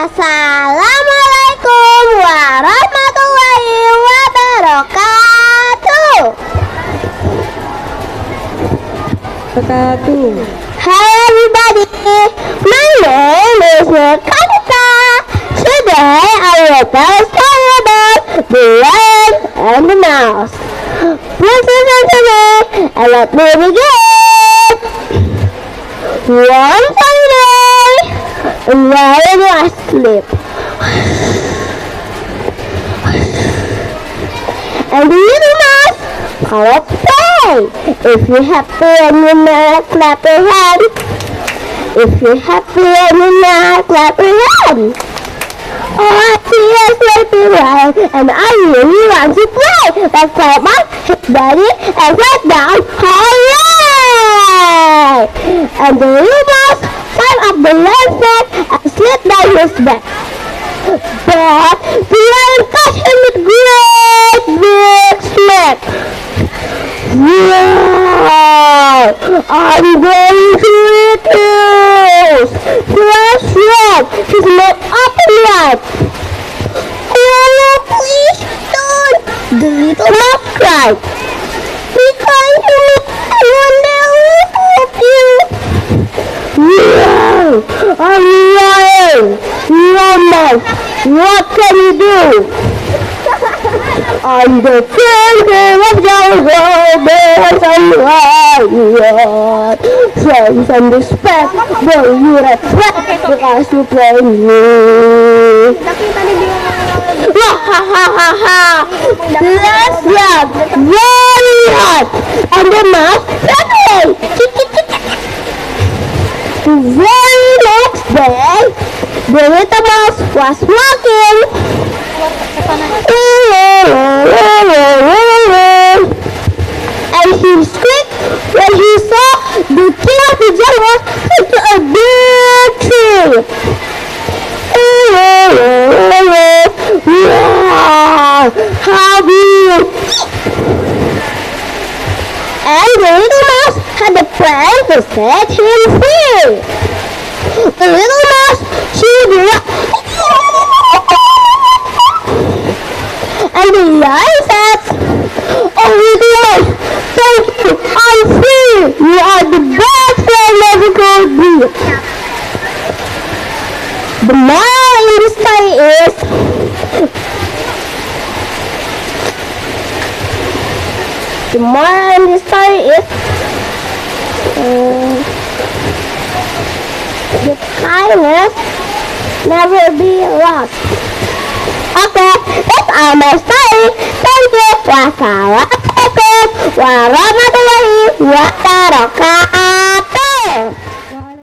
Assalamualaikum warahmatullahi wabarakatuh. Hi everybody, my name is Qonita. Today I will tell a story about the lion and the mouse. Please listen to me and let me begin. One fine day, a lion was asleep, and the little mouse called play. If you're happy and you're mad, clap your hand. If you're happy and you're mad, clap your hand. Oh, I see a sleepy lion, and I really want to play. Let's climb up his belly and slide down. Hooray! And the little mouse climbed up the lion's neck and slid down his back. But the lion caught him with great big smack. Wow! I'm going to eat you! Flash red! His mouth open wide! Oh, please don't! The little mouse cried. Be kind to me, and one day I will help you! Wow! I'm lying! Lomba, what can you do? I'm the king of jungle, bears and lions. Friends and respect, though you reflect because you play me. Ha ha ha ha ha! Let's laugh very hard, and the mouse ran away. The very next day, the little mouse was walking. And he squeaked when he saw the king of the jungle into a big tree. Wow! How beautiful! And the little mouse had a plan to set him free. The little mouse chewed the and the lion said, "Oh, little mouse, thank you, I'm free. You are the best friend ever could be." The moral in the story is, the kindness never be lost. Okay, that's all my story. Thank you. Wassalamualaikum warahmatullahi wabarakatuh.